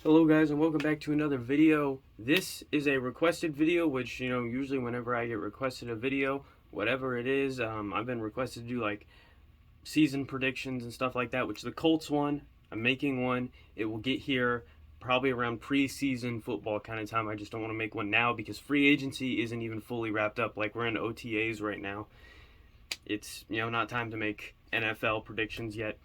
Hello guys, and welcome back to another video. This is a requested video, which, usually whenever I get requested a video, whatever it is, I've been requested to do like season predictions and stuff like that, which the Colts one, I'm making one. It will get here probably around preseason football kind of time. I just don't want to make one now because free agency isn't even fully wrapped up. Like, we're in OTAs right now. It's, not time to make NFL predictions yet.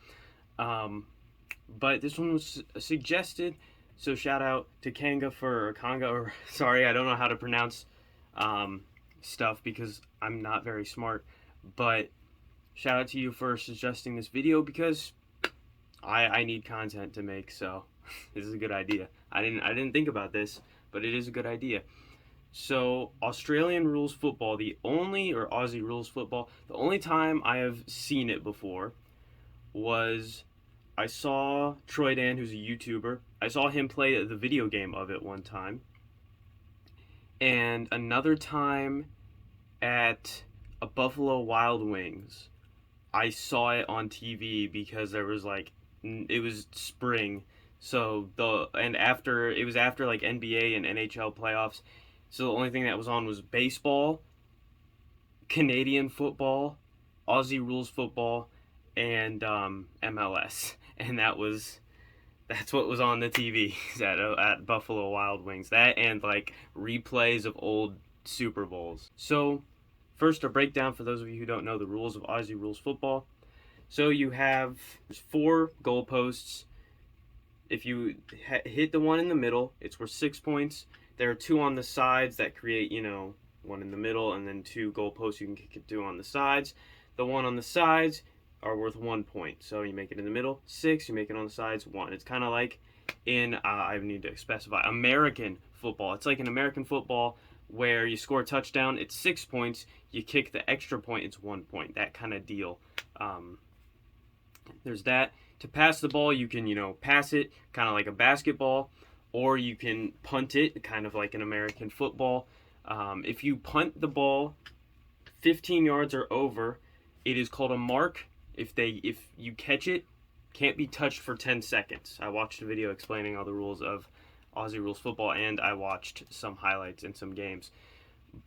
But this one was suggested. So shout out to Kanga, or sorry, I don't know how to pronounce stuff because I'm not very smart. But shout out to you for suggesting this video because I need content to make. So this is a good idea. I didn't think about this, but it is a good idea. So Australian rules football, or Aussie rules football, the only time I have seen it before was I saw Troy Dan, who's a YouTuber. I saw him play the video game of it one time. And another time at a Buffalo Wild Wings, I saw it on TV because there was it was spring. So it was after like NBA and NHL playoffs. So the only thing that was on was baseball, Canadian football, Aussie rules football, and MLS. And that's what was on the TV at Buffalo Wild Wings. That and like replays of old Super Bowls. So first, a breakdown for those of you who don't know the rules of Aussie rules football. So there's 4 goalposts. If you hit the one in the middle, it's worth 6 points. There are 2 on the sides that create, one in the middle, and then 2 goalposts you can kick it to on the sides. The one on the sides are worth 1 point. So you make it in the middle, 6. You make it on the sides, 1. It's kind of like in, I need to specify, American football. It's like in American football where you score a touchdown, it's 6 points. You kick the extra point, it's 1 point. That kind of deal. There's that. To pass the ball, you can, pass it kind of like a basketball, or you can punt it, kind of like an American football. If you punt the ball 15 yards or over, it is called a mark. If you catch it, can't be touched for 10 seconds. I watched a video explaining all the rules of Aussie rules football, and I watched some highlights in some games.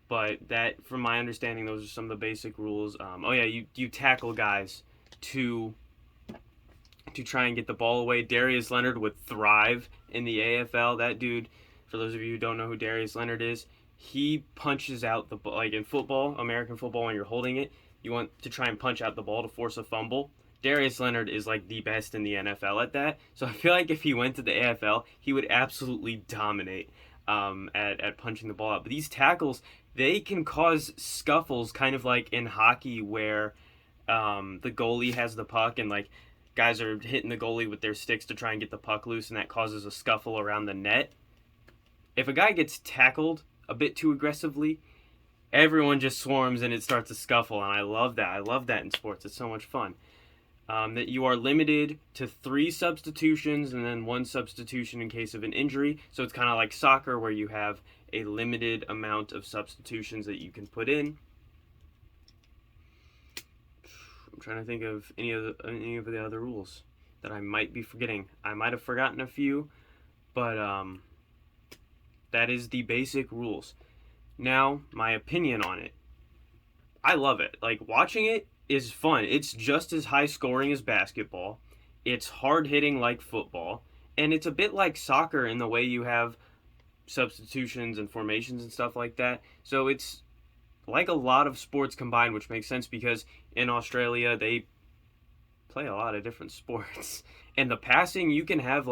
But that, from my understanding, those are some of the basic rules. You tackle guys to try and get the ball away. Darius Leonard would thrive in the AFL. That dude, for those of you who don't know who Darius Leonard is, he punches out the ball. Like in football, American football, when you're holding it, you want to try and punch out the ball to force a fumble. Darius Leonard is like the best in the NFL at that. So I feel like if he went to the AFL, he would absolutely dominate at punching the ball out. But these tackles, they can cause scuffles, kind of like in hockey where the goalie has the puck and like guys are hitting the goalie with their sticks to try and get the puck loose, and that causes a scuffle around the net. If a guy gets tackled a bit too aggressively, everyone just swarms and it starts a scuffle, and I love that. I love that in sports. It's so much fun. That you are limited to 3 substitutions and then 1 substitution in case of an injury. So it's kind of like soccer where you have a limited amount of substitutions that you can put in. I'm trying to think of any of the other rules that I might be forgetting. I might have forgotten a few, but that is the basic rules. Now, my opinion on it. I love it. Like, watching it is fun. It's just as high scoring as basketball. It's hard hitting like football. And it's a bit like soccer in the way you have substitutions and formations and stuff like that. So it's like a lot of sports combined, which makes sense because in Australia they play a lot of different sports. And the passing, you can have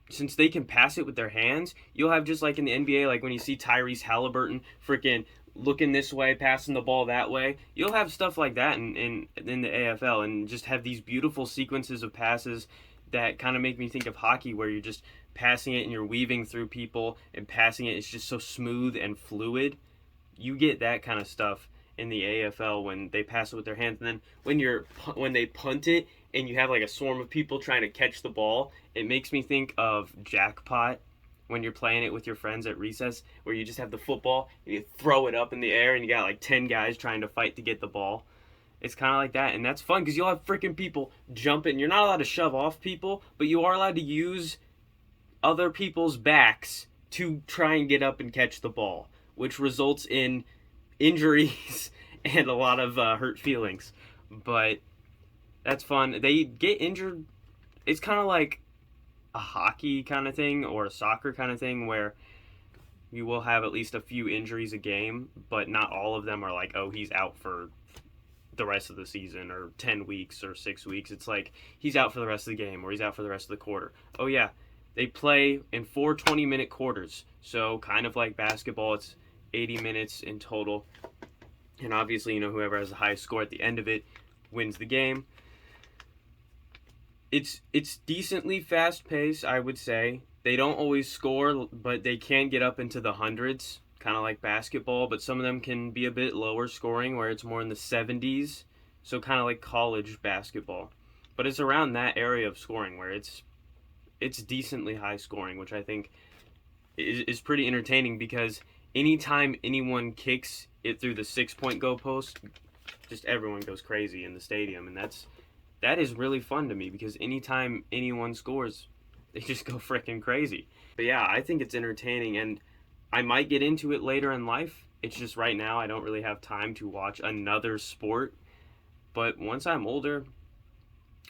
since they can pass it with their hands, you'll have just like in the NBA, like when you see Tyrese Halliburton freaking looking this way, passing the ball that way. You'll have stuff like that in the AFL, and just have these beautiful sequences of passes that kind of make me think of hockey, where you're just passing it and you're weaving through people and passing it. It's just so smooth and fluid. You get that kind of stuff in the AFL when they pass it with their hands, and then when they punt it and you have like a swarm of people trying to catch the ball, it makes me think of Jackpot when you're playing it with your friends at recess, where you just have the football and you throw it up in the air and you got like 10 guys trying to fight to get the ball. It's kind of like that, and that's fun because you'll have freaking people jumping. You're not allowed to shove off people, but you are allowed to use other people's backs to try and get up and catch the ball, which results in injuries and a lot of hurt feelings. But that's fun. They get injured. It's kind of like a hockey kind of thing or a soccer kind of thing where you will have at least a few injuries a game, but not all of them are like, oh, he's out for the rest of the season or 10 weeks or 6 weeks. It's like he's out for the rest of the game or he's out for the rest of the quarter. Oh, yeah. They play in 4 20-minute quarters. So kind of like basketball, it's 80 minutes in total. And obviously, you know, whoever has the highest score at the end of it wins the game. It's decently fast-paced, I would say. They don't always score, but they can get up into the hundreds, kind of like basketball, but some of them can be a bit lower scoring, where it's more in the 70s, so kind of like college basketball. But it's around that area of scoring where it's decently high scoring, which I think is pretty entertaining because anytime anyone kicks it through the 6-point goalpost, just everyone goes crazy in the stadium, and that is really fun to me because anytime anyone scores, they just go freaking crazy. But yeah, I think it's entertaining, and I might get into it later in life. It's just right now I don't really have time to watch another sport. But once I'm older,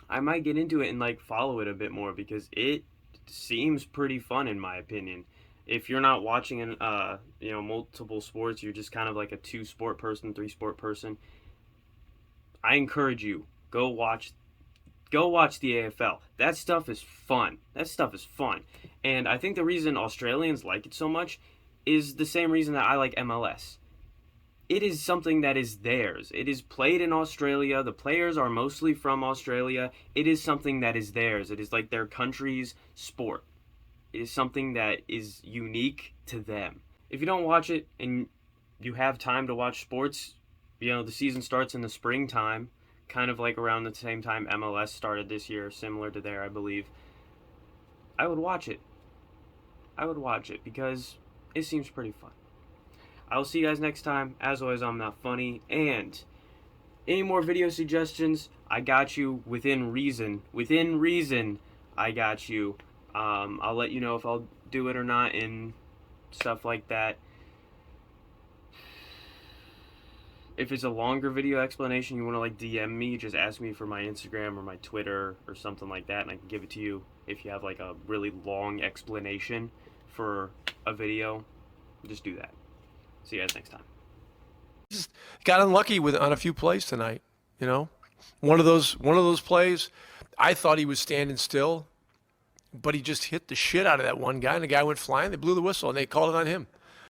I might get into it and like follow it a bit more because it seems pretty fun in my opinion. If you're not watching multiple sports, you're just kind of like a 2-sport person, 3-sport person. I encourage you, go watch the AFL. That stuff is fun. And I think the reason Australians like it so much is the same reason that I like MLS. It is something that is theirs. It is played in Australia. The players are mostly from Australia. It is something that is theirs. It is like their country's sport. It is something that is unique to them. If you don't watch it and you have time to watch sports, you know, the season starts in the springtime, kind of like around the same time MLS started this year, similar to there, I believe. I would watch it. Because it seems pretty fun. I will see you guys next time. As always, I'm not funny. And any more video suggestions, I got you within reason. I got you. I'll let you know if I'll do it or not and stuff like that. If it's a longer video explanation, you want to like DM me, just ask me for my Instagram or my Twitter or something like that, and I can give it to you. If you have like a really long explanation for a video, just do that. See you guys next time. Just got unlucky on a few plays tonight. You know, one of those plays, I thought he was standing still, but he just hit the shit out of that one guy, and the guy went flying. They blew the whistle, and they called it on him.